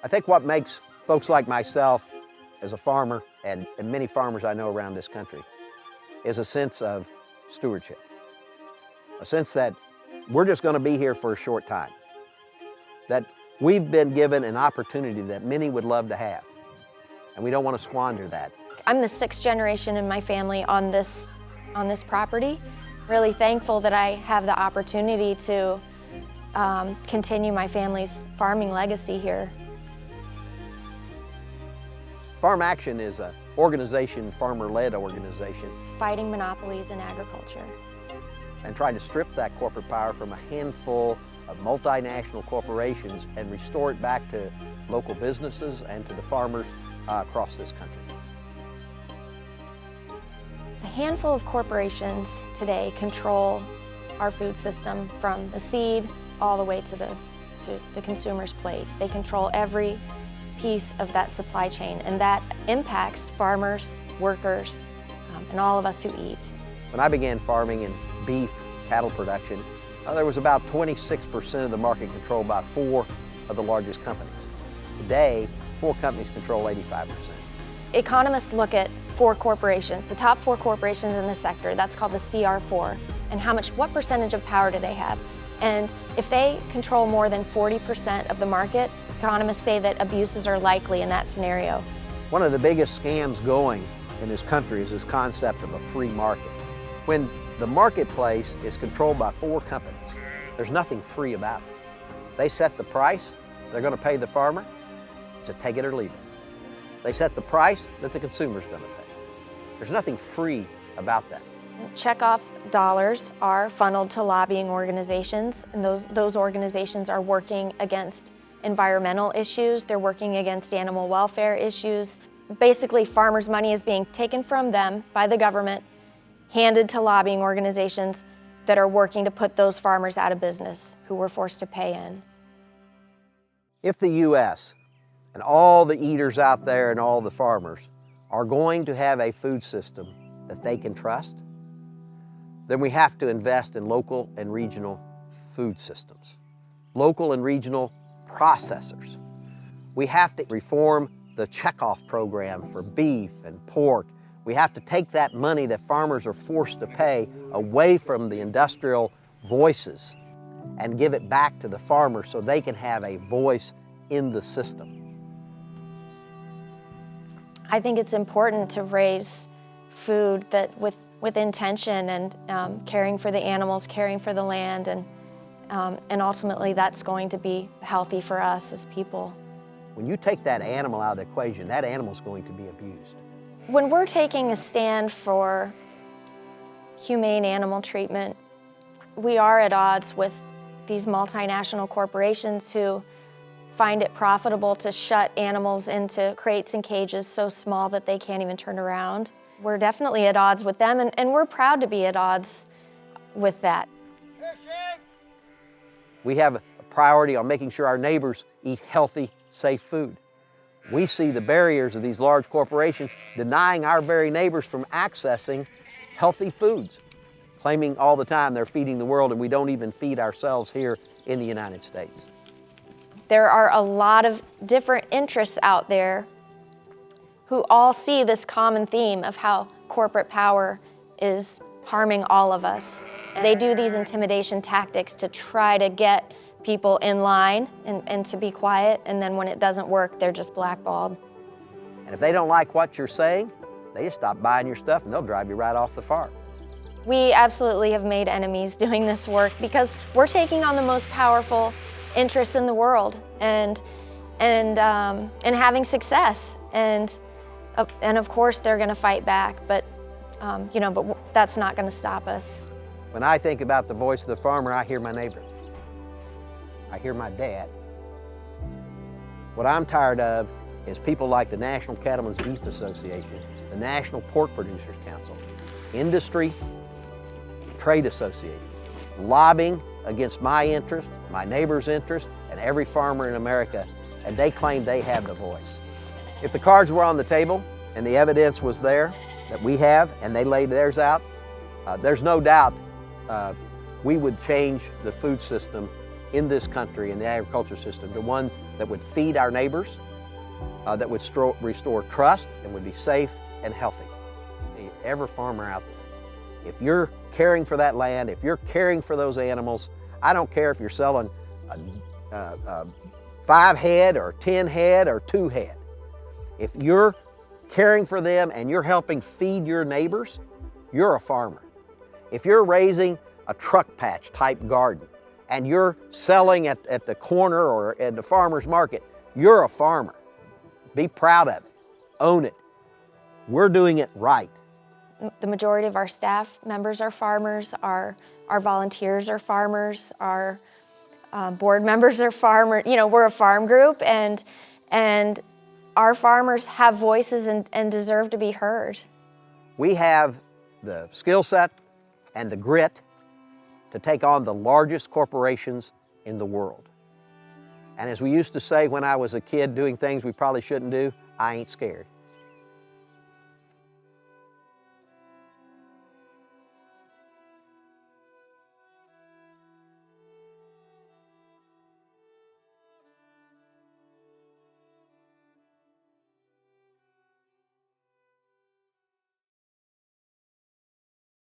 I think what makes folks like myself as a farmer and many farmers I know around this country is a sense of stewardship. A sense that we're just going to be here for a short time. That we've been given an opportunity that many would love to have, and we don't want to squander that. I'm the sixth generation in my family on this property. Really thankful that I have the opportunity to continue my family's farming legacy here. Farm Action is an organization, farmer-led organization. Fighting monopolies in agriculture. And trying to strip that corporate power from a handful of multinational corporations and restore it back to local businesses and to the farmers across this country. A handful of corporations today control our food system from the seed all the way to the consumer's plate. They control every piece of that supply chain, and that impacts farmers, workers, and all of us who eat. When I began farming in beef cattle production, there was about 26% of the market controlled by 4 of the largest companies. Today, 4 companies control 85%. Economists look at 4 corporations, the top 4 corporations in the sector, that's called the CR4, and what percentage of power do they have? And if they control more than 40% of the market, economists say that abuses are likely in that scenario. One of the biggest scams going in this country is this concept of a free market. When the marketplace is controlled by 4 companies, there's nothing free about it. They set the price they're going to pay the farmer. It's a take it or leave it. They set the price that the consumer's going to pay. There's nothing free about that. Checkoff dollars are funneled to lobbying organizations, and those organizations are working against environmental issues, they're working against animal welfare issues. Basically, farmers' money is being taken from them by the government, handed to lobbying organizations that are working to put those farmers out of business who were forced to pay in. If the U.S. and all the eaters out there and all the farmers are going to have a food system that they can trust, then we have to invest in local and regional food systems, local and regional processors. We have to reform the checkoff program for beef and pork. We have to take that money that farmers are forced to pay away from the industrial voices and give it back to the farmer so they can have a voice in the system. I think it's important to raise food that with intention and caring for the animals, caring for the land, and ultimately that's going to be healthy for us as people. When you take that animal out of the equation, that animal's going to be abused. When we're taking a stand for humane animal treatment, we are at odds with these multinational corporations who find it profitable to shut animals into crates and cages so small that they can't even turn around. We're definitely at odds with them, and we're proud to be at odds with that. We have a priority on making sure our neighbors eat healthy, safe food. We see the barriers of these large corporations denying our very neighbors from accessing healthy foods, claiming all the time they're feeding the world, and we don't even feed ourselves here in the United States. There are a lot of different interests out there who all see this common theme of how corporate power is harming all of us. They do these intimidation tactics to try to get people in line and to be quiet, and then when it doesn't work, they're just blackballed. And if they don't like what you're saying, they just stop buying your stuff and they'll drive you right off the farm. We absolutely have made enemies doing this work because we're taking on the most powerful interests in the world and having success, and of course they're going to fight back, but but that's not going to stop us. When I think about the voice of the farmer, I hear my neighbor. I hear my dad. What I'm tired of is people like the National Cattlemen's Beef Association, the National Pork Producers Council, industry, trade association, lobbying against my interest, my neighbor's interest, and every farmer in America, and they claim they have the voice. If the cards were on the table and the evidence was there that we have, and they laid theirs out, there's no doubt we would change the food system in this country, in the agriculture system, to one that would feed our neighbors, that would restore trust and would be safe and healthy. Every farmer out there, if you're caring for that land, if you're caring for those animals, I don't care if you're selling 5 head or 10 head or 2 head. If you're caring for them and you're helping feed your neighbors, you're a farmer. If you're raising a truck patch type garden and you're selling at the corner or at the farmer's market, you're a farmer. Be proud of it. Own it. We're doing it right. The majority of our staff members are farmers, our volunteers are farmers, our board members are farmers. You know, we're a farm group, and our farmers have voices and deserve to be heard. We have the skill set and the grit to take on the largest corporations in the world. And as we used to say when I was a kid doing things we probably shouldn't do, I ain't scared.